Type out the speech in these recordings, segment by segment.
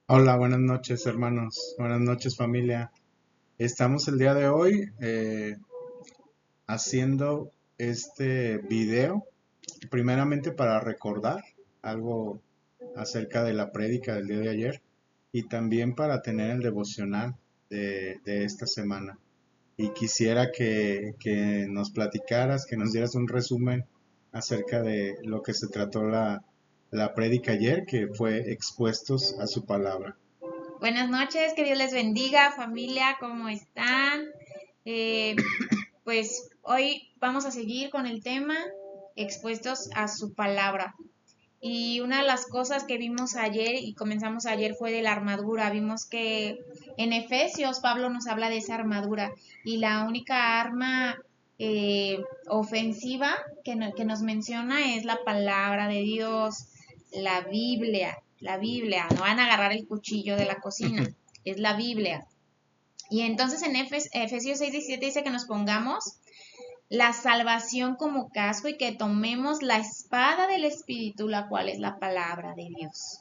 Hola, buenas noches hermanos, buenas noches familia. Estamos el día de hoy haciendo este video primeramente para recordar algo acerca de la prédica del día de ayer y también para tener el devocional de esta semana. Y quisiera que nos platicaras, que nos dieras un resumen acerca de lo que se trató la prédica ayer, que fue expuestos a su palabra. Buenas noches, que Dios les bendiga, familia, ¿cómo están? Eh, pues hoy vamos a seguir con el tema expuestos a su palabra. Y una de las cosas que vimos ayer y comenzamos ayer fue de la armadura. Vimos que en Efesios Pablo nos habla de esa armadura y la única arma ofensiva que nos menciona es la palabra de Dios, la Biblia. La Biblia, no van a agarrar el cuchillo de la cocina, es la Biblia. Y entonces en Efesios 6:17 dice que nos pongamos la salvación como casco y que tomemos la espada del Espíritu, la cual es la palabra de Dios.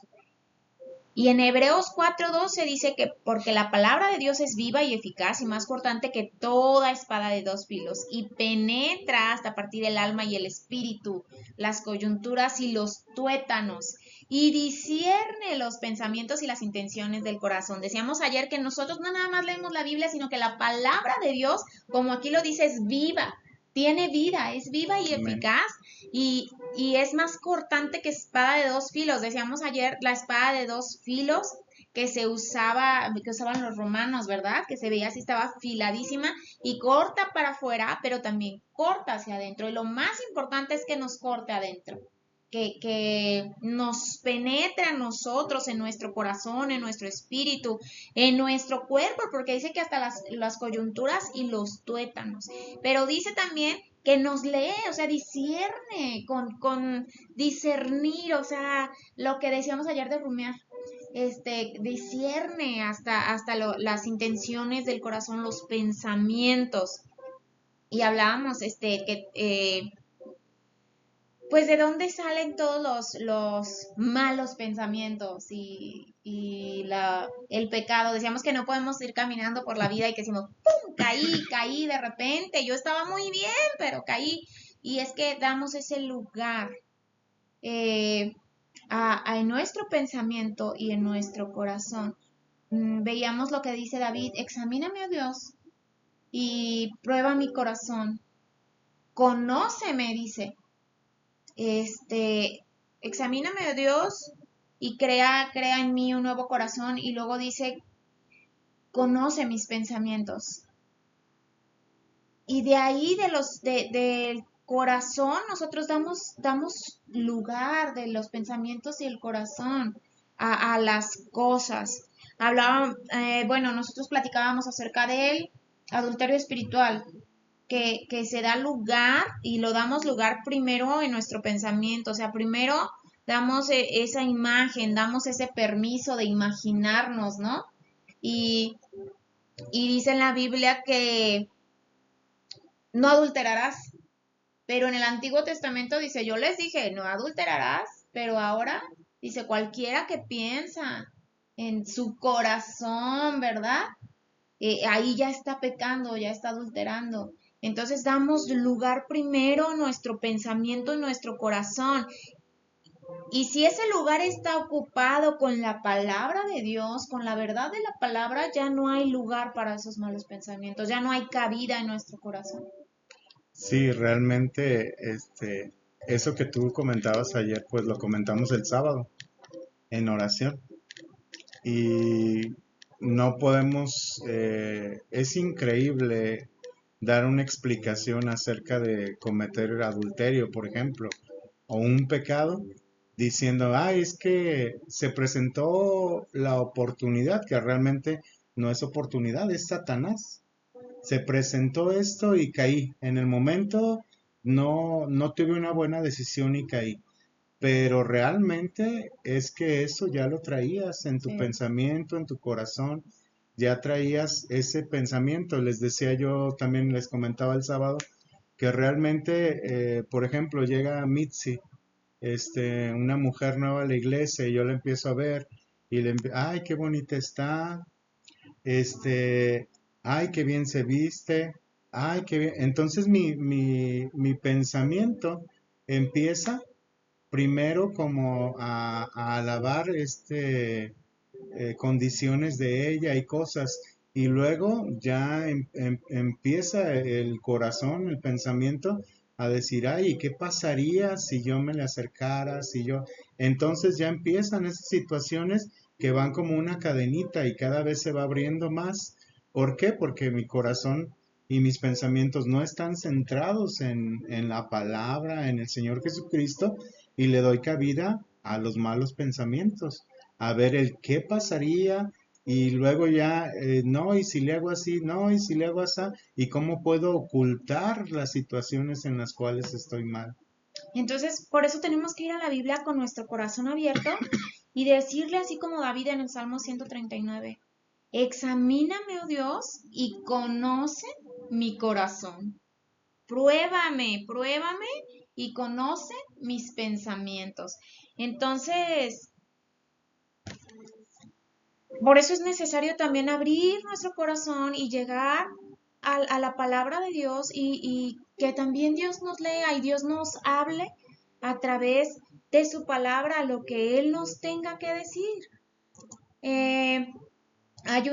Y en Hebreos 4:12 dice que porque la palabra de Dios es viva y eficaz y más cortante que toda espada de dos filos y penetra hasta partir el alma y el espíritu, las coyunturas y los tuétanos y discierne los pensamientos y las intenciones del corazón. Decíamos ayer que nosotros no nada más leemos la Biblia, sino que la palabra de Dios, como aquí lo dice, es viva, tiene vida, es viva y Amén. eficaz y es más cortante que espada de dos filos. Decíamos ayer la espada de dos filos que usaban los romanos, ¿verdad? Que se veía así, estaba afiladísima y corta para afuera, pero también corta hacia adentro. Y lo más importante es que nos corte adentro. Que nos penetre a nosotros, en nuestro corazón, en nuestro espíritu, en nuestro cuerpo, porque dice que hasta las coyunturas y los tuétanos. Pero dice también que nos lee, o sea, discierne, con discernir, o sea, lo que decíamos ayer de rumiar, discierne las intenciones del corazón, los pensamientos. Y hablábamos, pues de dónde salen todos los malos pensamientos y el pecado. Decíamos que no podemos ir caminando por la vida y que decimos, ¡pum! Caí de repente, yo estaba muy bien, pero caí. Y es que damos ese lugar eh, en nuestro pensamiento y en nuestro corazón. Veíamos lo que dice David, examíname, oh Dios, y prueba mi corazón. Conóceme, dice, este, examíname, oh Dios, y crea en mí un nuevo corazón. Y luego dice, conoce mis pensamientos. Y de ahí, del corazón, nosotros damos lugar de los pensamientos y el corazón a las cosas. Bueno, nosotros platicábamos acerca del adulterio espiritual, que se da lugar y lo damos lugar primero en nuestro pensamiento, o sea, primero damos esa imagen, damos ese permiso de imaginarnos, ¿no? Y, y dice en la Biblia que no adulterarás, pero en el Antiguo Testamento dice, yo les dije, no adulterarás, pero ahora dice, cualquiera que piensa en su corazón, ¿verdad? Ahí ya está pecando, ya está adulterando. Entonces damos lugar primero a nuestro pensamiento y nuestro corazón. Y si ese lugar está ocupado con la palabra de Dios, con la verdad de la palabra, ya no hay lugar para esos malos pensamientos, ya no hay cabida en nuestro corazón. Sí, realmente, eso que tú comentabas ayer, pues lo comentamos el sábado en oración. Y no podemos, es increíble dar una explicación acerca de cometer adulterio, por ejemplo, o un pecado, diciendo, ay, es que se presentó la oportunidad, que realmente no es oportunidad, es Satanás. Se presentó esto y caí. En el momento no tuve una buena decisión y caí. Pero realmente es que eso ya lo traías en tu Sí, pensamiento, en tu corazón, ya traías ese pensamiento. Les decía yo, también les comentaba el sábado, que realmente, por ejemplo, llega Mitzi, una mujer nueva a la iglesia y yo la empiezo a ver y ay, qué bonita está, este, ay, qué bien se viste, ay, qué bien. Entonces mi pensamiento empieza primero como a alabar condiciones de ella y cosas, y luego ya empieza el corazón, el pensamiento a decir, ay, ¿y qué pasaría si yo me le acercara, si yo... Entonces ya empiezan esas situaciones que van como una cadenita y cada vez se va abriendo más. ¿Por qué? Porque mi corazón y mis pensamientos no están centrados en la palabra, en el Señor Jesucristo, y le doy cabida a los malos pensamientos, a ver el qué pasaría y luego ya, no, y si le hago así, no, y si le hago así, y cómo puedo ocultar las situaciones en las cuales estoy mal. Entonces, por eso tenemos que ir a la Biblia con nuestro corazón abierto y decirle así como David en el Salmo 139, examíname, oh Dios, y conoce mi corazón. Pruébame, pruébame y conoce mis pensamientos. Entonces, por eso es necesario también abrir nuestro corazón y llegar a la palabra de Dios y que también Dios nos lea y Dios nos hable a través de su palabra lo que Él nos tenga que decir. Eh, hay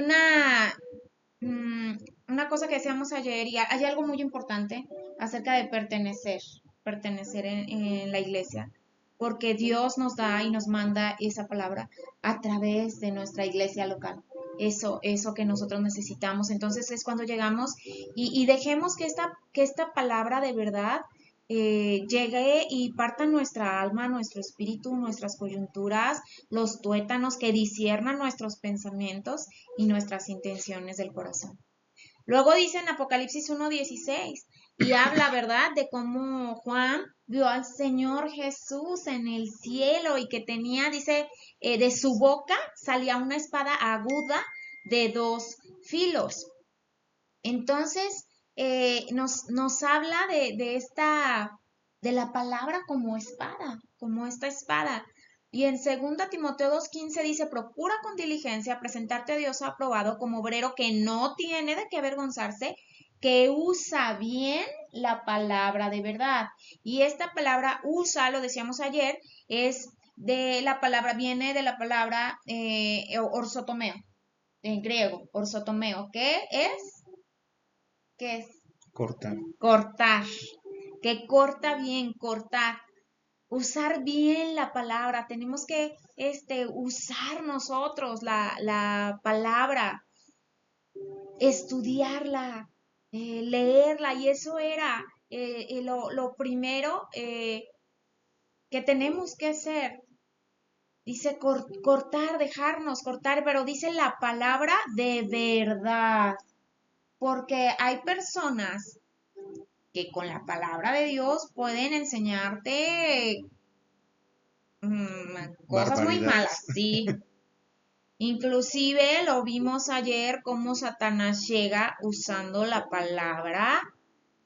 mm, una cosa que decíamos ayer y hay algo muy importante acerca de pertenecer en la iglesia, porque Dios nos da y nos manda esa palabra a través de nuestra iglesia local. Eso que nosotros necesitamos. Entonces es cuando llegamos y dejemos que esta palabra de verdad llegue y parta nuestra alma, nuestro espíritu, nuestras coyunturas, los tuétanos, que disciernan nuestros pensamientos y nuestras intenciones del corazón. Luego dice en Apocalipsis 1:16 y habla, ¿verdad?, de cómo Juan vio al Señor Jesús en el cielo y que tenía, dice, de su boca salía una espada aguda de 2 filos. Entonces, nos habla de la palabra como esta espada. Y en 2 Timoteo 2:15 dice, procura con diligencia presentarte a Dios aprobado como obrero que no tiene de qué avergonzarse, que usa bien la palabra de verdad. Y esta palabra usa, lo decíamos ayer, viene de la palabra orsotomeo, en griego, orsotomeo, que es ¿qué es? Cortar. Cortar. Que corta bien, cortar. Usar bien la palabra. Tenemos que usar nosotros la palabra, estudiarla, leerla. Y eso era lo primero que tenemos que hacer. Dice cortar, dejarnos cortar, pero dice la palabra de verdad. Porque hay personas que con la palabra de Dios pueden enseñarte cosas muy malas, Barbaridades. sí. Inclusive lo vimos ayer cómo Satanás llega usando la palabra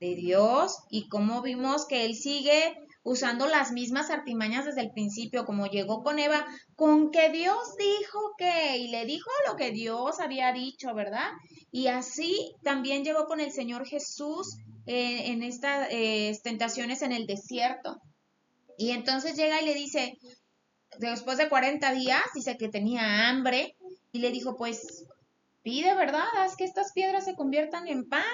de Dios y cómo vimos que él sigue usando las mismas artimañas desde el principio, como llegó con Eva, con que Dios dijo que, y le dijo lo que Dios había dicho, ¿verdad? Y así también llegó con el Señor Jesús en estas tentaciones en el desierto. Y entonces llega y le dice, después de 40 días, dice que tenía hambre y le dijo, pues pide, ¿verdad? Haz que estas piedras se conviertan en pan.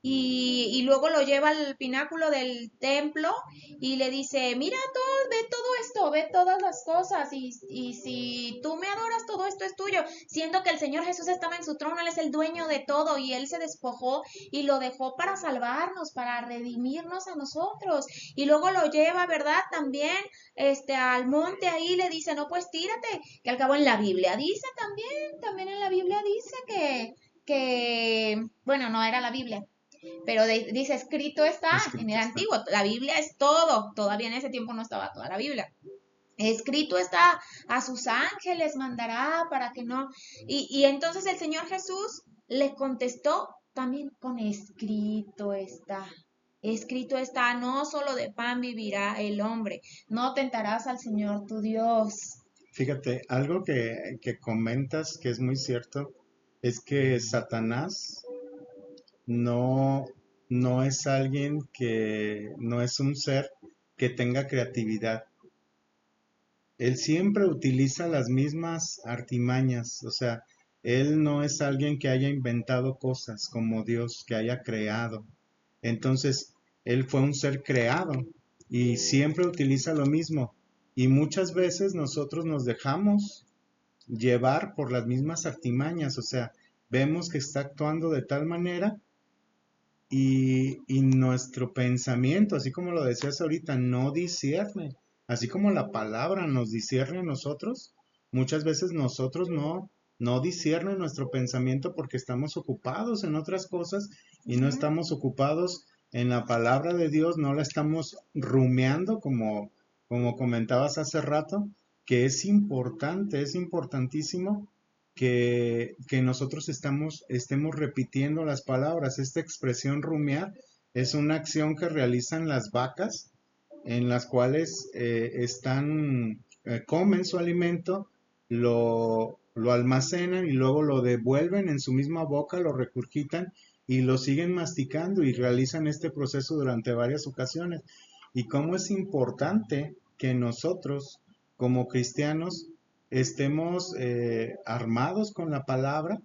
Y luego lo lleva al pináculo del templo y le dice, mira todo, ve todo esto, ve todas las cosas y si tú me adoras, todo esto es tuyo, siendo que el Señor Jesús estaba en su trono, Él es el dueño de todo y Él se despojó y lo dejó para salvarnos, para redimirnos a nosotros. Y luego lo lleva, ¿verdad? También al monte ahí le dice, no, pues tírate, que al cabo en la Biblia dice también en la Biblia dice bueno, no era la Biblia, pero dice, escrito está en Escrito el está. antiguo, la Biblia es todo, todavía en ese tiempo no estaba toda la Biblia. Escrito está, a sus ángeles mandará para que no. Y entonces el Señor Jesús le contestó también con escrito está. Escrito está, no solo de pan vivirá el hombre, no tentarás al Señor tu Dios. Fíjate, algo que comentas que es muy cierto es que Satanás no, no es alguien no es un ser que tenga creatividad. Él siempre utiliza las mismas artimañas, o sea, él no es alguien que haya inventado cosas como Dios, que haya creado. Entonces, él fue un ser creado y siempre utiliza lo mismo. Y muchas veces nosotros nos dejamos llevar por las mismas artimañas, o sea, vemos que está actuando de tal manera y nuestro pensamiento, así como lo decías ahorita, no discierne. Así como la palabra nos discierne a nosotros, muchas veces nosotros no discierne nuestro pensamiento porque estamos ocupados en otras cosas y no Ujú. estamos ocupados en la palabra de Dios, no la estamos rumiando como comentabas hace rato, que es importante, es importantísimo que nosotros estemos repitiendo las palabras. Esta expresión rumiar es una acción que realizan las vacas en las cuales comen su alimento, lo almacenan y luego lo devuelven en su misma boca, lo regurgitan y lo siguen masticando y realizan este proceso durante varias ocasiones. Y cómo es importante que nosotros, como cristianos, estemos armados con la palabra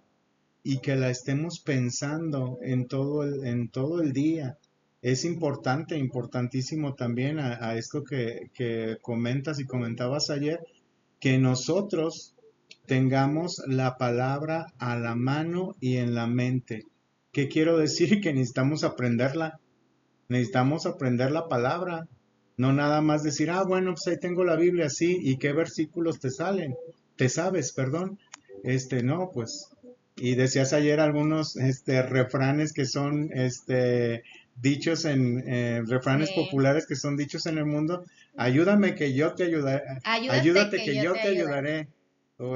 y que la estemos pensando en todo el día. Es importante, importantísimo también a esto que comentas y comentabas ayer, que nosotros tengamos la palabra a la mano y en la mente. ¿Qué quiero decir? Que necesitamos aprenderla, necesitamos aprender la palabra, no nada más decir, ah, bueno, pues ahí tengo la Biblia, sí, y qué versículos te salen, te sabes, perdón, no, pues, y decías ayer algunos, refranes que son, dichos refranes Sí. populares que son dichos en el mundo, ayúdame que yo te ayudaré, Ayúdate ayúdate que que yo yo te te ayudaré. ayudaré, o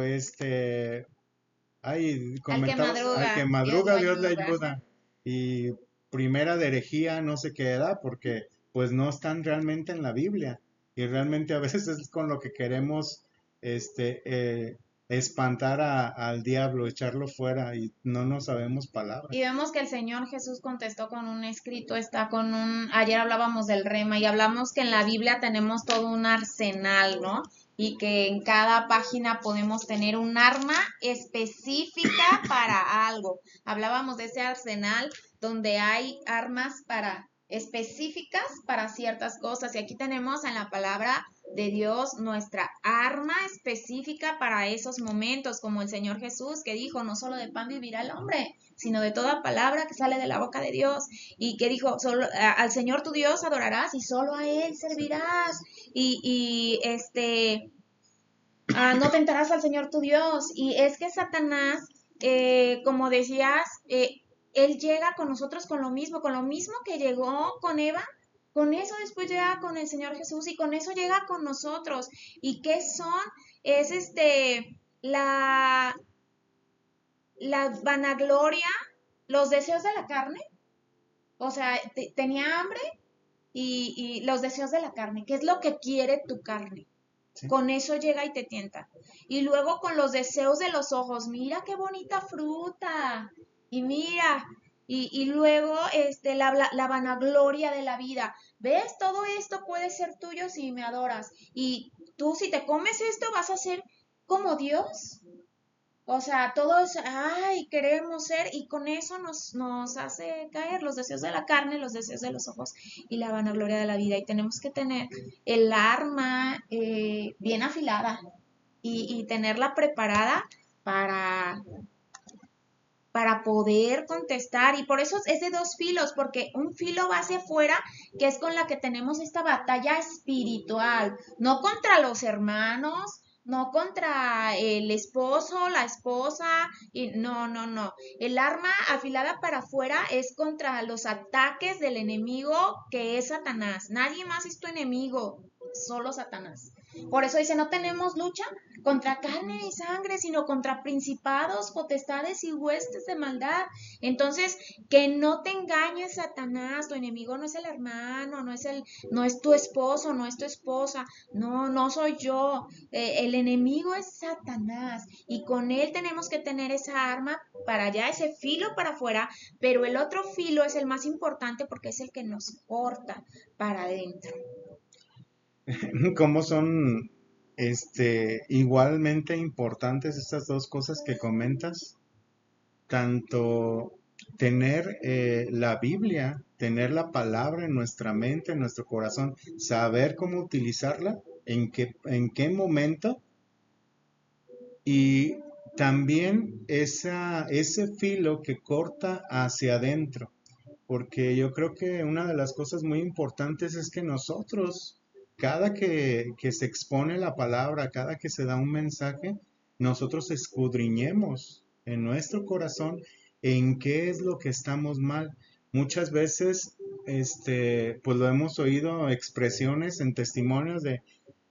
ay, Al que comentabas, al que madruga, Dios lo madruga Dios le ayuda. ayuda. Y primera de herejía, no sé qué edad, porque pues no están realmente en la Biblia. Y realmente a veces es con lo que queremos este, espantar al diablo, echarlo fuera y no nos sabemos palabra. Y vemos que el Señor Jesús contestó con un escrito, ayer hablábamos del rema y hablamos que en la Biblia tenemos todo un arsenal, ¿no? Y que en cada página podemos tener un arma específica para algo. Hablábamos de ese arsenal donde hay armas específicas para ciertas cosas. Y aquí tenemos en la palabra de Dios nuestra arma específica para esos momentos, como el Señor Jesús que dijo, no solo de pan vivirá el hombre, sino de toda palabra que sale de la boca de Dios, y que dijo, al Señor tu Dios adorarás y solo a Él servirás, no tentarás al Señor tu Dios. Y es que Satanás, como decías, él llega con nosotros con lo mismo que llegó con Eva, con eso después llega con el Señor Jesús y con eso llega con nosotros. ¿Y qué son? Es la, la vanagloria, los deseos de la carne. O sea, tenía hambre y los deseos de la carne. ¿Qué es lo que quiere tu carne? ¿Sí? Con eso llega y te tienta. Y luego con los deseos de los ojos, mira qué bonita fruta. Y mira, y luego la vanagloria de la vida. ¿Ves? Todo esto puede ser tuyo si me adoras. Y tú si te comes esto vas a ser como Dios. O sea, todos, ay, queremos ser, y con eso nos hace caer los deseos de la carne, los deseos de los ojos y la vanagloria de la vida. Y tenemos que tener el arma bien afilada y tenerla preparada para, para poder contestar. Y por eso es de dos filos, porque un filo va hacia afuera, que es con la que tenemos esta batalla espiritual, no contra los hermanos, no contra el esposo, la esposa, y no, no, no. El arma afilada para afuera es contra los ataques del enemigo que es Satanás. Nadie más es tu enemigo, solo Satanás. Por eso dice, no tenemos lucha contra carne ni sangre, sino contra principados, potestades y huestes de maldad. Entonces, que no te engañes, Satanás. Tu enemigo no es el hermano, no es tu esposo, no es tu esposa. No, no soy yo. El enemigo es Satanás. Y con él tenemos que tener esa arma para allá, ese filo para afuera. Pero el otro filo es el más importante porque es el que nos corta para adentro. ¿Cómo son igualmente importantes estas dos cosas que comentas? Tanto tener la Biblia, tener la palabra en nuestra mente, en nuestro corazón, saber cómo utilizarla, en qué momento, y también ese filo que corta hacia adentro, porque yo creo que una de las cosas muy importantes es que nosotros, cada que se expone la palabra, cada que se da un mensaje, nosotros escudriñemos en nuestro corazón en qué es lo que estamos mal. Muchas veces, pues lo hemos oído expresiones en testimonios de,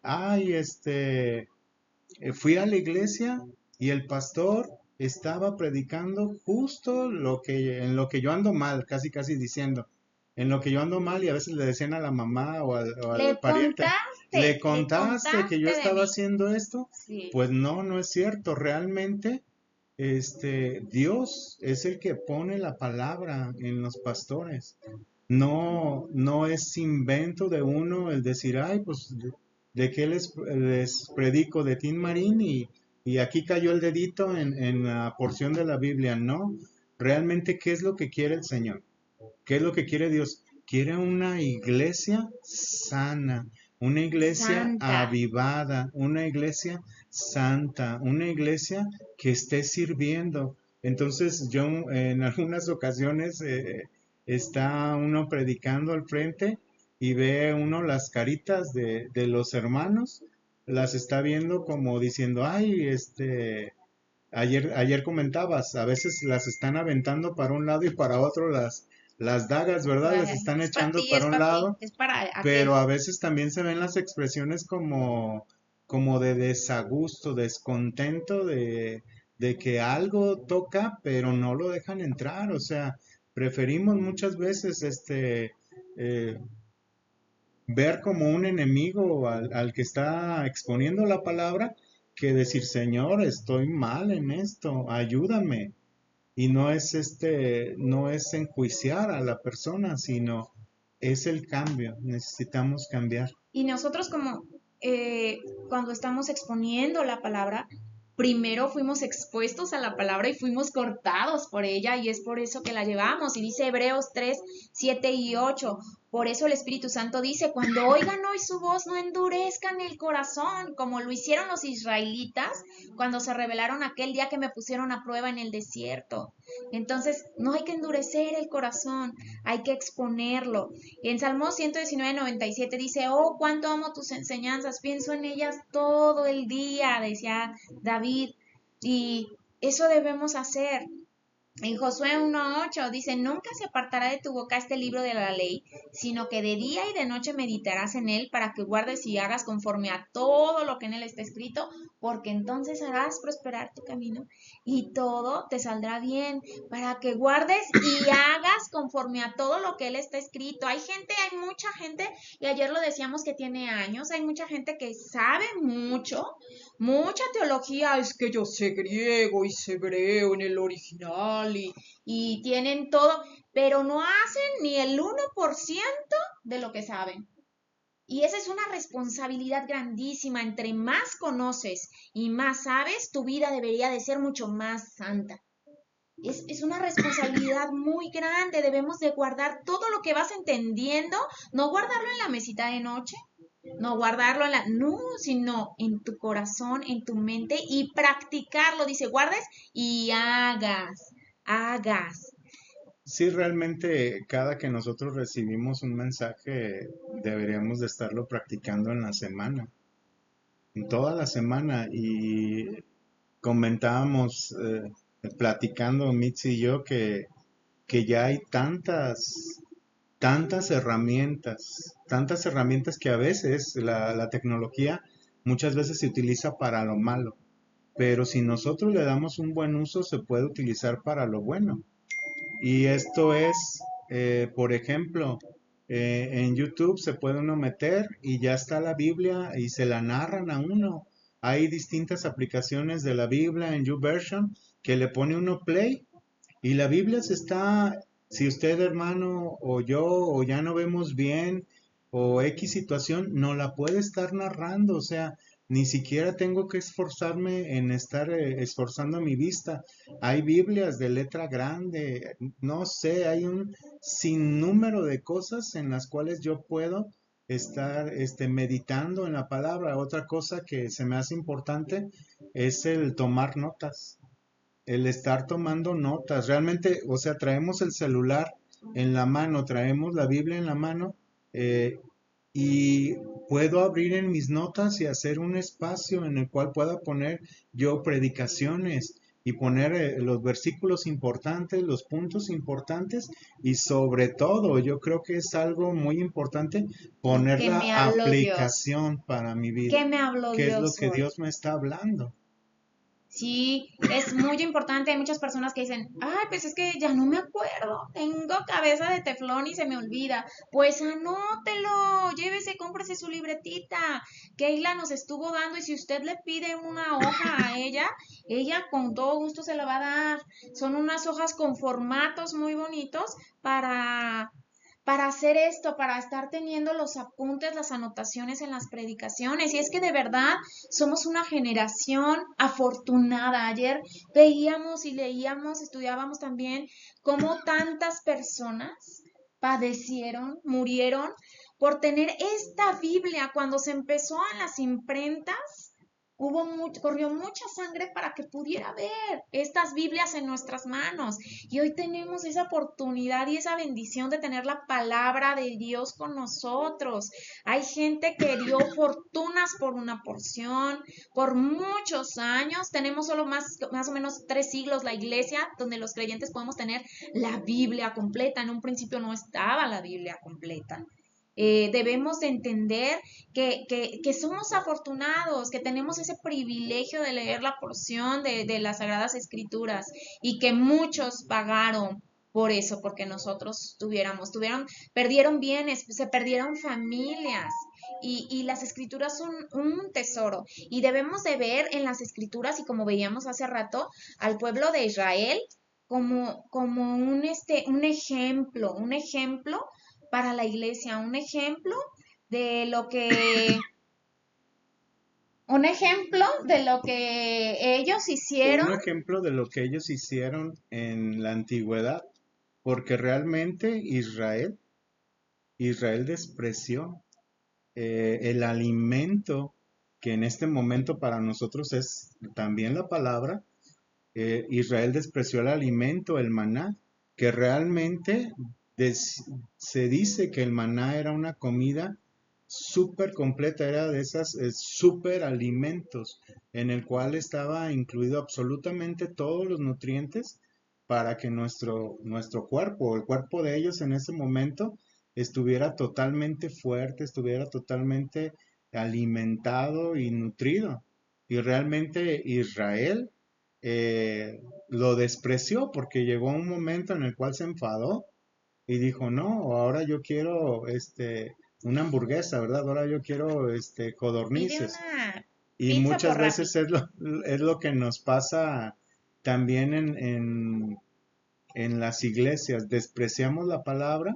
ay, fui a la iglesia y el pastor estaba predicando justo en lo que yo ando mal, casi casi diciendo, en lo que yo ando mal, y a veces le decían a la mamá o al pariente, Le ¿le contaste que yo contaste de estaba mí. haciendo esto? Sí. Pues no, no es cierto. Realmente, Dios es el que pone la palabra en los pastores. No, no es invento de uno el decir, ay, pues, ¿de qué les predico? De Tin Marín y aquí cayó el dedito en la porción de la Biblia. No, realmente, ¿qué es lo que quiere el Señor? ¿Qué es lo que quiere Dios? Quiere una iglesia sana, una iglesia Santa. avivada, una iglesia santa, una iglesia que esté sirviendo. Entonces yo en algunas ocasiones está uno predicando al frente y ve uno las caritas de los hermanos, las está viendo como diciendo, ay, ayer comentabas, a veces las están aventando para un lado y para otro las dagas, ¿verdad? Les están Es para echando ti, para es un para ti, lado, es para pero aquel. a veces también se ven las expresiones como de desagusto, descontento de que algo toca, pero no lo dejan entrar. O sea, preferimos muchas veces eh, ver como un enemigo al que está exponiendo la palabra que decir, Señor, estoy mal en esto, ayúdame. Y no es enjuiciar a la persona, sino es el cambio, necesitamos cambiar. Y nosotros como cuando estamos exponiendo la palabra, primero fuimos expuestos a la palabra y fuimos cortados por ella y es por eso que la llevamos. Y dice Hebreos 3 7 y 8. Por eso el Espíritu Santo dice, cuando oigan hoy su voz, no endurezcan el corazón, como lo hicieron los israelitas cuando se rebelaron aquel día que me pusieron a prueba en el desierto. Entonces, no hay que endurecer el corazón, hay que exponerlo. Y en Salmo 119:97 dice, oh, cuánto amo tus enseñanzas, pienso en ellas todo el día, decía David. Y eso debemos hacer. En Josué 1:8 dice, nunca se apartará de tu boca este libro de la ley, sino que de día y de noche meditarás en él para que guardes y hagas conforme a todo lo que en él está escrito, porque entonces harás prosperar tu camino y todo te saldrá bien, para que guardes y hagas conforme a todo lo que él está escrito. Hay mucha gente, y ayer lo decíamos que tiene años, hay mucha gente que sabe mucho, mucha teología, es que yo sé griego y sé hebreo en el original y tienen todo, pero no hacen ni el 1% de lo que saben. Y esa es una responsabilidad grandísima. Entre más conoces y más sabes, tu vida debería de ser mucho más santa. Es una responsabilidad muy grande. Debemos de guardar todo lo que vas entendiendo, no guardarlo en la mesita de noche, no guardarlo en la, no, sino en tu corazón, en tu mente y practicarlo. Dice, guardes y hagas. Sí, realmente cada que nosotros recibimos un mensaje deberíamos de estarlo practicando en la semana, en toda la semana. Y comentábamos, platicando Mitzi y yo, que ya hay tantas herramientas que a veces la tecnología muchas veces se utiliza para lo malo, pero si nosotros le damos un buen uso, se puede utilizar para lo bueno. Y esto es, por ejemplo, en YouTube se puede uno meter y ya está la Biblia y se la narran a uno. Hay distintas aplicaciones de la Biblia en YouVersion que le pone uno play y la Biblia se está, si usted hermano o yo o ya no vemos bien o X situación, no la puede estar narrando, o sea, ni siquiera tengo que esforzarme en estar esforzando mi vista. Hay Biblias de letra grande, no sé, hay un sinnúmero de cosas en las cuales yo puedo estar meditando en la palabra. Otra cosa que se me hace importante es el tomar notas, el estar tomando notas. Realmente, o sea, traemos el celular en la mano, traemos la Biblia en la mano, eh, y puedo abrir en mis notas y hacer un espacio en el cual pueda poner yo predicaciones y poner los versículos importantes, los puntos importantes y sobre todo yo creo que es algo muy importante poner ¿Qué la me habló Dios? aplicación para mi vida. ¿Qué me habló ¿Qué es lo Dios que hoy? Dios me está hablando? Sí, es muy importante. Hay muchas personas que dicen, ay, pues es que ya no me acuerdo, tengo cabeza de teflón y se me olvida. Pues anótelo, llévese, cómprese su libretita. Keila nos estuvo dando y si usted le pide una hoja a ella con todo gusto se la va a dar. Son unas hojas con formatos muy bonitos para para hacer esto, para estar teniendo los apuntes, las anotaciones en las predicaciones. Y es que de verdad somos una generación afortunada. Ayer veíamos y leíamos, estudiábamos también cómo tantas personas padecieron, murieron por tener esta Biblia. Cuando se empezó en las imprentas, corrió mucha sangre para que pudiera ver estas Biblias en nuestras manos. Y hoy tenemos esa oportunidad y esa bendición de tener la palabra de Dios con nosotros. Hay gente que dio fortunas por una porción, por muchos años. Tenemos solo más o menos 3 siglos la iglesia donde los creyentes podemos tener la Biblia completa. En un principio no estaba la Biblia completa. Debemos de entender que somos afortunados, que tenemos ese privilegio de leer la porción de las Sagradas Escrituras y que muchos pagaron por eso, porque nosotros perdieron bienes, se perdieron familias y las escrituras son un tesoro y debemos de ver en las escrituras y como veíamos hace rato al pueblo de Israel como un ejemplo para la iglesia, un ejemplo de lo que ellos hicieron. Un ejemplo de lo que ellos hicieron en la antigüedad, porque realmente Israel despreció el alimento que en este momento para nosotros es también la palabra. Israel despreció el alimento, el maná, que realmente se dice que el maná era una comida súper completa, era de esas súper alimentos en el cual estaba incluido absolutamente todos los nutrientes para que nuestro cuerpo, el cuerpo de ellos en ese momento, estuviera totalmente fuerte, estuviera totalmente alimentado y nutrido. Y realmente Israel lo despreció porque llegó un momento en el cual se enfadó y dijo, no, ahora yo quiero una hamburguesa, ¿verdad? Ahora yo quiero Pide codornices. una Y pizza muchas por Rappi. veces es lo que nos pasa también en las iglesias. Despreciamos la palabra,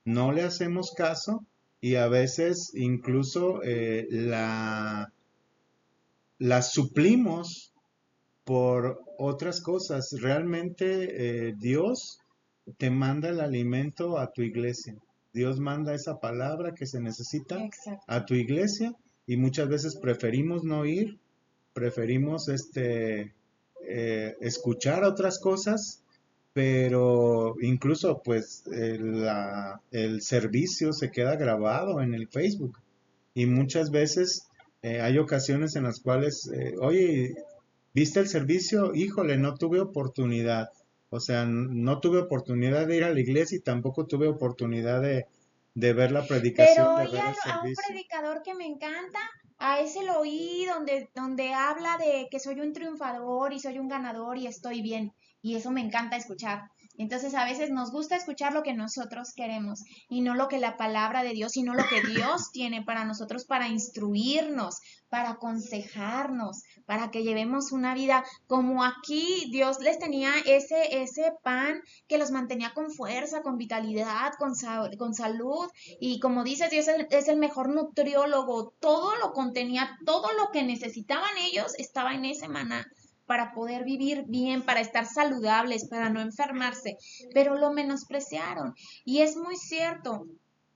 no le hacemos caso y a veces incluso la suplimos por otras cosas. Realmente Dios te manda el alimento a tu iglesia. Dios manda esa palabra que se necesita Exacto. a tu iglesia y muchas veces preferimos no ir, preferimos escuchar otras cosas, pero incluso pues el servicio se queda grabado en el Facebook y muchas veces hay ocasiones en las cuales, oye, ¿viste el servicio? Híjole, no tuve oportunidad. O sea, no tuve oportunidad de ir a la iglesia y tampoco tuve oportunidad de ver la predicación, Pero de oye ver el a un servicio. predicador que me encanta, a ese lo oí donde habla de que soy un triunfador y soy un ganador y estoy bien. Y eso me encanta escuchar. Entonces a veces nos gusta escuchar lo que nosotros queremos y no lo que la palabra de Dios, sino lo que Dios tiene para nosotros, para instruirnos, para aconsejarnos, para que llevemos una vida como aquí Dios les tenía ese pan que los mantenía con fuerza, con vitalidad, con salud. Y como dices, Dios es el mejor nutriólogo, todo lo contenía, todo lo que necesitaban ellos estaba en ese maná para poder vivir bien, para estar saludables, para no enfermarse, pero lo menospreciaron. Y es muy cierto,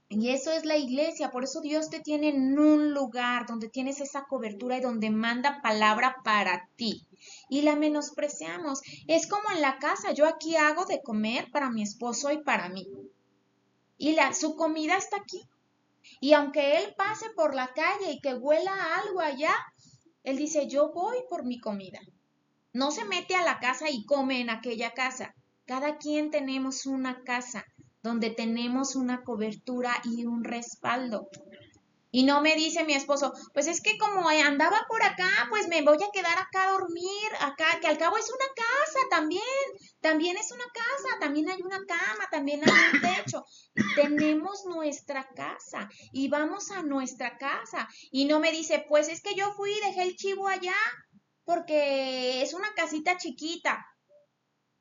y eso es la iglesia, por eso Dios te tiene en un lugar donde tienes esa cobertura y donde manda palabra para ti. Y la menospreciamos. Es como en la casa, yo aquí hago de comer para mi esposo y para mí. Y su comida está aquí. Y aunque él pase por la calle y que huela algo allá, él dice, yo voy por mi comida. No se mete a la casa y come en aquella casa. Cada quien tenemos una casa donde tenemos una cobertura y un respaldo. Y no me dice mi esposo, pues es que como andaba por acá, pues me voy a quedar acá a dormir, acá, que al cabo es una casa también es una casa, también hay una cama, también hay un techo. Tenemos nuestra casa y vamos a nuestra casa. Y no me dice, pues es que yo fui y dejé el chivo allá porque es una casita chiquita.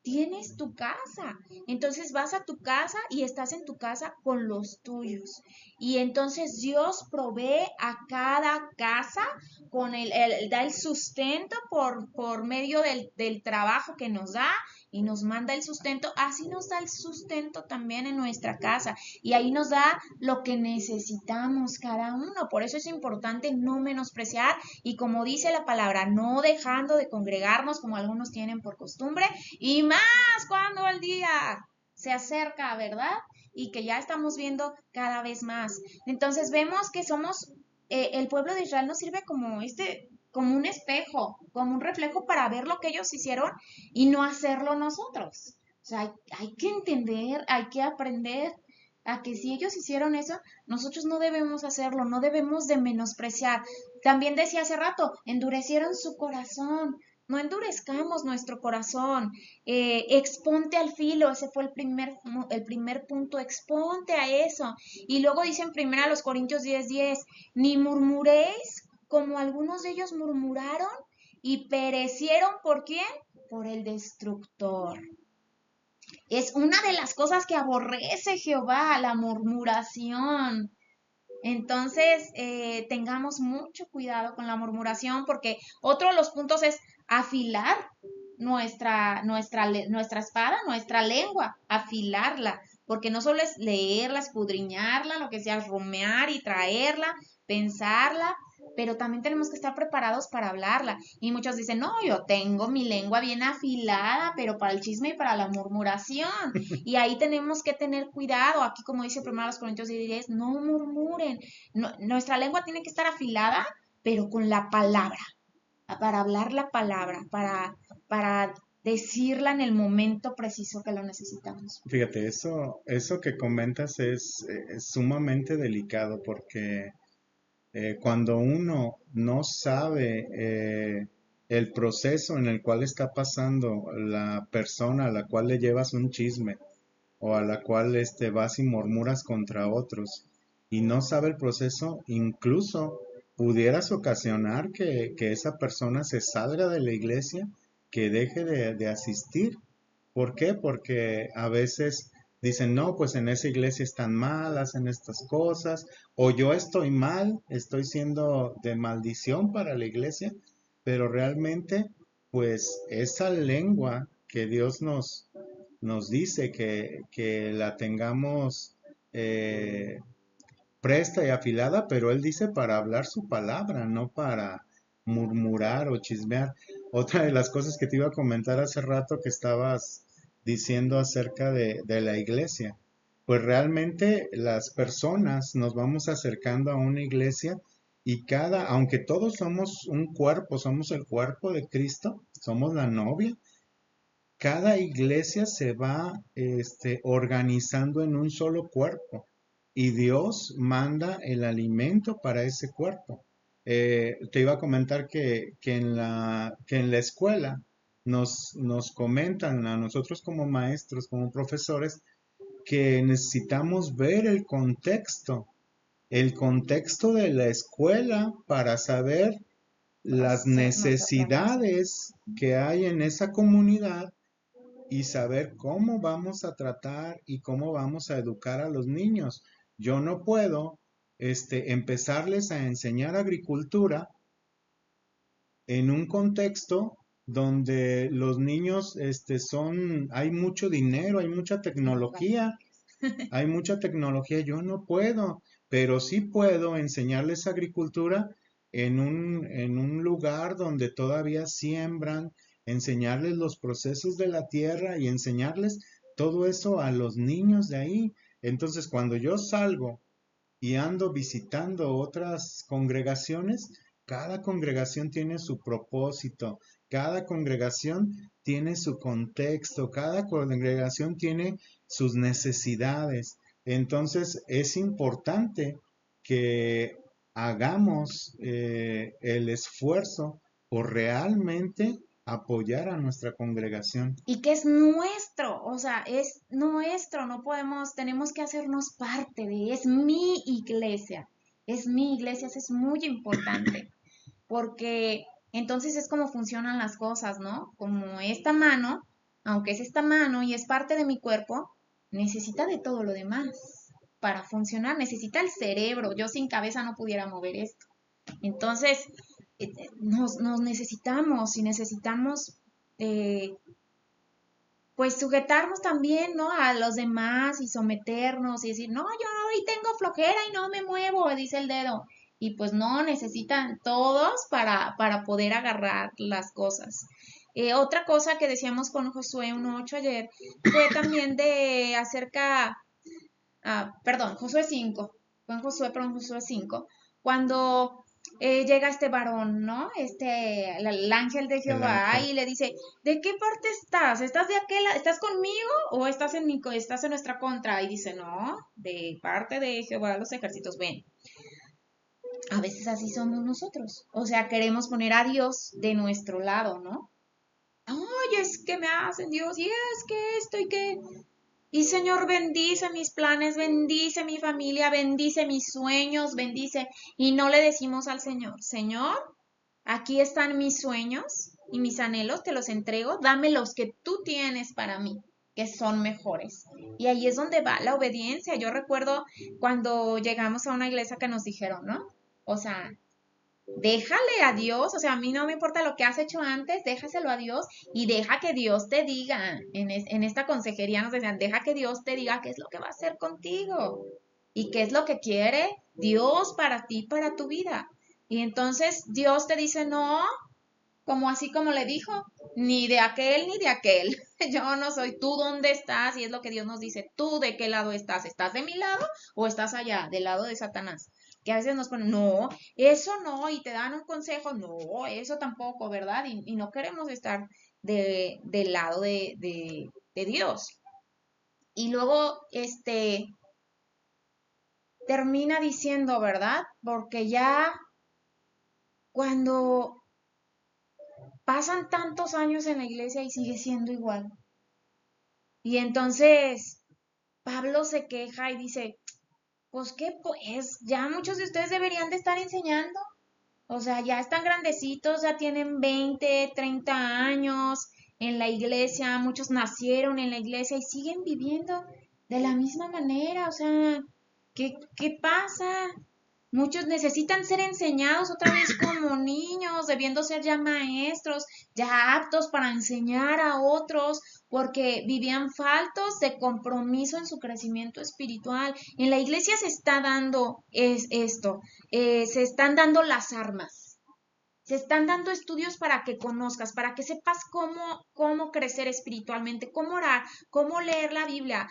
Tienes tu casa. Entonces vas a tu casa y estás en tu casa con los tuyos. Y entonces Dios provee a cada casa con da el sustento por medio del trabajo que nos da y nos manda el sustento. Así nos da el sustento también en nuestra casa. Y ahí nos da lo que necesitamos cada uno. Por eso es importante no menospreciar y como dice la palabra, no dejando de congregarnos como algunos tienen por costumbre, y más cuando el día se acerca, ¿verdad? Y que ya estamos viendo cada vez más. Entonces vemos que somos, el pueblo de Israel nos sirve como un espejo, como un reflejo para ver lo que ellos hicieron y no hacerlo nosotros. O sea, hay que entender, hay que aprender a que si ellos hicieron eso, nosotros no debemos hacerlo, no debemos de menospreciar. También decía hace rato, endurecieron su corazón. No endurezcamos nuestro corazón, exponte al filo, ese fue el primer punto, exponte a eso. Y luego dice en 1 Corintios 10:10, ni murmuréis como algunos de ellos murmuraron y perecieron ¿por quién? Por el destructor. Es una de las cosas que aborrece Jehová, la murmuración. Entonces, tengamos mucho cuidado con la murmuración porque otro de los puntos es afilar nuestra espada, nuestra lengua, afilarla, porque no solo es leerla, escudriñarla, lo que sea, rumear y traerla, pensarla, pero también tenemos que estar preparados para hablarla. Y muchos dicen, no, yo tengo mi lengua bien afilada, pero para el chisme y para la murmuración. Y ahí tenemos que tener cuidado. Aquí, como dice 1 Corintios 10, no murmuren. Nuestra lengua tiene que estar afilada, pero con la palabra, para hablar la palabra, para decirla en el momento preciso que lo necesitamos. Fíjate, eso que comentas es sumamente delicado porque cuando uno no sabe el proceso en el cual está pasando la persona a la cual le llevas un chisme o a la cual vas y murmuras contra otros y no sabe el proceso, incluso pudieras ocasionar que esa persona se salga de la iglesia, que deje de asistir. ¿Por qué? Porque a veces dicen, no, pues en esa iglesia están mal, hacen estas cosas, o yo estoy mal, estoy siendo de maldición para la iglesia, pero realmente, pues esa lengua que Dios nos dice que la tengamos eh, presta y afilada, pero Él dice para hablar su palabra, no para murmurar o chismear. Otra de las cosas que te iba a comentar hace rato que estabas diciendo acerca de la iglesia, pues realmente las personas nos vamos acercando a una iglesia y aunque todos somos un cuerpo, somos el cuerpo de Cristo, somos la novia, cada iglesia se va organizando en un solo cuerpo y Dios manda el alimento para ese cuerpo. Te iba a comentar que en la escuela nos comentan a nosotros como maestros, como profesores, que necesitamos ver el contexto de la escuela para saber las Hacernos aprendices. necesidades que hay en esa comunidad y saber cómo vamos a tratar y cómo vamos a educar a los niños. Yo no puedo, empezarles a enseñar agricultura en un contexto donde los niños, hay mucho dinero, hay mucha tecnología, yo no puedo, pero sí puedo enseñarles agricultura en un lugar donde todavía siembran, enseñarles los procesos de la tierra y enseñarles todo eso a los niños de ahí. Entonces, cuando yo salgo y ando visitando otras congregaciones, cada congregación tiene su propósito, cada congregación tiene su contexto, cada congregación tiene sus necesidades. Entonces es importante que hagamos el esfuerzo por realmente apoyar a nuestra congregación. Y que es nuestro, o sea, es nuestro, no podemos, tenemos que hacernos parte de, es mi iglesia, eso es muy importante, porque entonces es como funcionan las cosas, ¿no? Como esta mano, aunque es esta mano y es parte de mi cuerpo, necesita de todo lo demás para funcionar, necesita el cerebro, yo sin cabeza no pudiera mover esto. Entonces, nos necesitamos y necesitamos eh, pues sujetarnos también, ¿no? A los demás y someternos y decir, no, yo hoy tengo flojera y no me muevo, dice el dedo. Y pues no, necesitan todos para poder agarrar las cosas. Otra cosa que decíamos con Josué 1.8 ayer fue también de acerca, perdón, Josué 5, fue en Josué, pero en Josué 5, cuando llega este varón, ¿no? El ángel de El Jehová ángel. y le dice, ¿de qué parte estás? ¿Estás de aquel, estás conmigo o estás en nuestra contra? Y dice, no, de parte de Jehová de los ejércitos, ven. A veces así somos nosotros. O sea, queremos poner a Dios de nuestro lado, ¿no? Ay, es que me hacen Dios y es que esto y que y Señor, bendice mis planes, bendice mi familia, bendice mis sueños, bendice. Y no le decimos al Señor, Señor, aquí están mis sueños y mis anhelos, te los entrego, dame los que tú tienes para mí, que son mejores. Y ahí es donde va la obediencia. Yo recuerdo cuando llegamos a una iglesia que nos dijeron, ¿no? O sea, déjale a Dios, o sea, a mí no me importa lo que has hecho antes, déjaselo a Dios y deja que Dios te diga. En esta consejería nos decían, deja que Dios te diga qué es lo que va a hacer contigo y qué es lo que quiere Dios para ti, para tu vida. Y entonces Dios te dice, no, como así como le dijo, ni de aquel ni de aquel. Yo no soy tú, ¿dónde estás? Y es lo que Dios nos dice, tú de qué lado estás, ¿estás de mi lado o estás allá, del lado de Satanás? Que a veces nos ponen, no, eso no, y te dan un consejo, no, eso tampoco, ¿verdad? Y no queremos estar del lado de Dios. Y luego, termina diciendo, ¿verdad? Porque ya cuando pasan tantos años en la iglesia y sigue siendo igual. Y entonces Pablo se queja y dice, pues qué, pues ya muchos de ustedes deberían de estar enseñando. O sea, ya están grandecitos, ya tienen 20, 30 años en la iglesia, muchos nacieron en la iglesia y siguen viviendo de la misma manera. O sea, ¿qué pasa? Muchos necesitan ser enseñados otra vez como niños, debiendo ser ya maestros, ya aptos para enseñar a otros, porque vivían faltos de compromiso en su crecimiento espiritual. En la iglesia se está dando esto, se están dando las armas. Se están dando estudios para que conozcas, para que sepas cómo crecer espiritualmente, cómo orar, cómo leer la Biblia,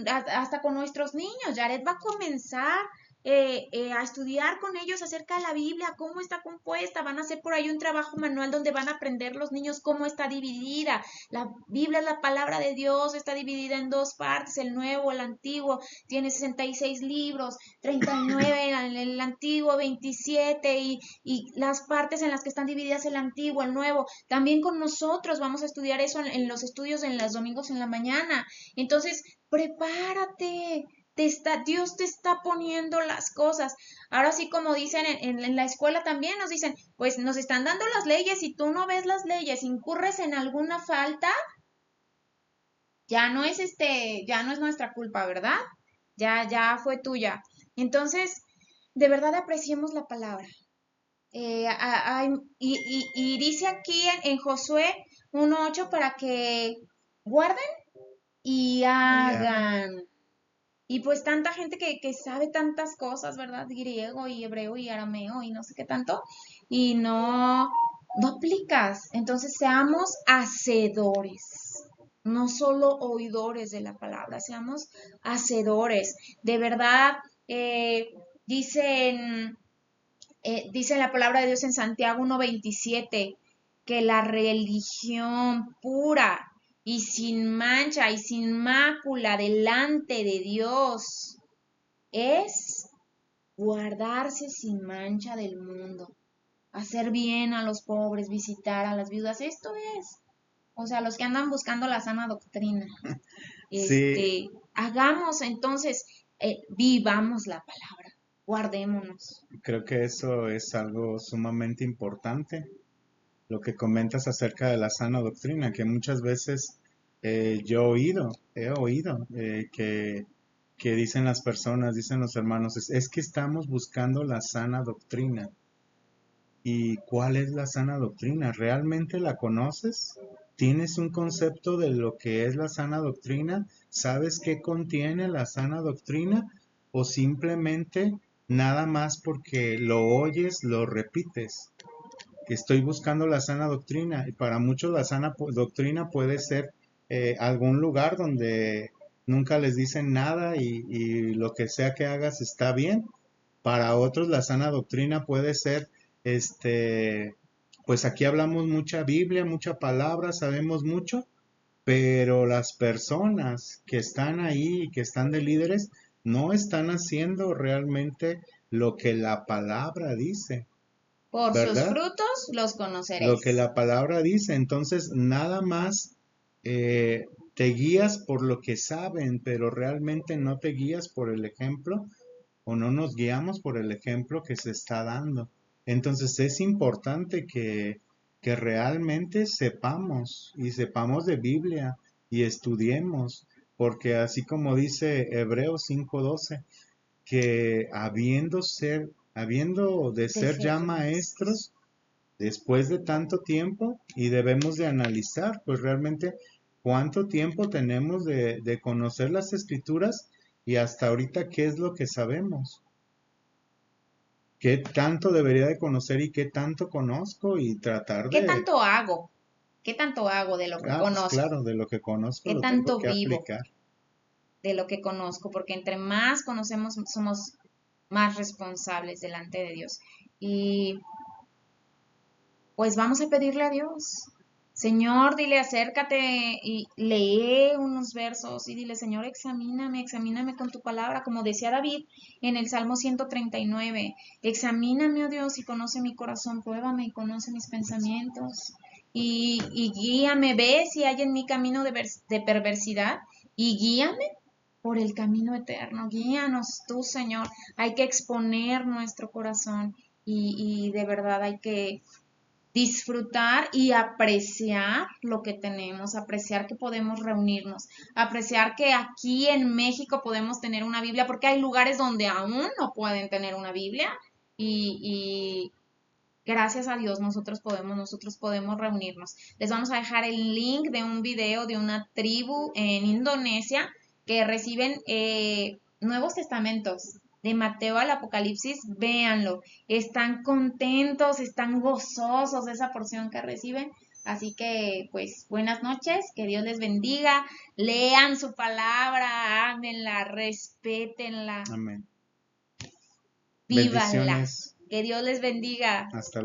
hasta con nuestros niños. Jared va a comenzar a estudiar con ellos acerca de la Biblia, cómo está compuesta. Van a hacer por ahí un trabajo manual donde van a aprender los niños cómo está dividida. La Biblia es la palabra de Dios, está dividida en dos partes, el Nuevo, el Antiguo. Tiene 66 libros, 39 en el Antiguo, 27 y las partes en las que están divididas el Antiguo, el Nuevo. También con nosotros vamos a estudiar eso en los estudios en los domingos en la mañana. Entonces, prepárate. Dios te está poniendo las cosas. Ahora sí, como dicen en la escuela también, nos dicen, pues nos están dando las leyes y tú no ves las leyes, incurres en alguna falta, ya no es nuestra culpa, ¿verdad? Ya fue tuya. Entonces, de verdad apreciemos la palabra. Y dice aquí en Josué 1:8 para que guarden y Y hagan. hagan. Y pues tanta gente que sabe tantas cosas, ¿verdad? Griego y hebreo y arameo y no sé qué tanto, y no aplicas. Entonces seamos hacedores, no solo oidores de la palabra, seamos hacedores. De verdad, dicen dice la palabra de Dios en Santiago 1:27 que la religión pura y sin mancha y sin mácula delante de Dios es guardarse sin mancha del mundo, hacer bien a los pobres, visitar a las viudas. Esto es, o sea, los que andan buscando la sana doctrina. Sí, Hagamos entonces, vivamos la palabra, guardémonos. creo que eso es algo sumamente importante, lo que comentas acerca de la sana doctrina, que muchas veces yo he oído que dicen las personas, dicen los hermanos, es que estamos buscando la sana doctrina. ¿Y cuál es la sana doctrina? ¿Realmente la conoces? ¿Tienes un concepto de lo que es la sana doctrina? ¿Sabes qué contiene la sana doctrina? ¿O simplemente nada más porque lo oyes, lo repites? Estoy buscando la sana doctrina y para muchos la sana doctrina puede ser algún lugar donde nunca les dicen nada y lo que sea que hagas está bien. Para otros la sana doctrina puede ser, este, pues aquí hablamos mucha Biblia, mucha palabra, sabemos mucho, pero las personas que están ahí y que están de líderes no están haciendo realmente lo que la palabra dice, Por sus ¿verdad? frutos los Lo que conoceréis. la palabra dice. Entonces, nada más te guías por lo que saben, pero realmente no te guías por el ejemplo o no nos guiamos por el ejemplo que se está dando. Entonces, es importante que realmente sepamos y sepamos de Biblia y estudiemos, porque así como dice Hebreos 5:12, que habiendo de De ser ser ya maestros. maestros, después de tanto tiempo y debemos de analizar pues realmente cuánto tiempo tenemos de conocer las escrituras y hasta ahorita qué es lo que sabemos, qué tanto debería de conocer y qué tanto conozco y tratar ¿Qué de, tanto hago? ¿Qué tanto hago de lo que pues conozco? claro, de lo que conozco ¿Qué lo tengo tanto que vivo aplicar. de lo que conozco? Porque entre más conocemos, somos más responsables delante de Dios. Y pues vamos a pedirle a Dios. Señor, dile, acércate y lee unos versos y dile, Señor, examíname con tu palabra, como decía David en el Salmo 139. Examíname, oh Dios, y conoce mi corazón, pruébame y conoce mis pensamientos. Y guíame, ve si hay en mi camino de perversidad y guíame por el camino eterno. Guíanos tú, Señor. Hay que exponer nuestro corazón y de verdad hay que disfrutar y apreciar lo que tenemos, apreciar que podemos reunirnos, apreciar que aquí en México podemos tener una Biblia, porque hay lugares donde aún no pueden tener una Biblia y gracias a Dios nosotros podemos reunirnos. Les vamos a dejar el link de un video de una tribu en Indonesia que reciben Nuevos Testamentos. De Mateo al Apocalipsis, véanlo. Están contentos, están gozosos de esa porción que reciben. Así que, pues, buenas noches, que Dios les bendiga. Lean su palabra, ámenla, respétenla. Amén. vívanla. Bendiciones. Que Dios les bendiga. Hasta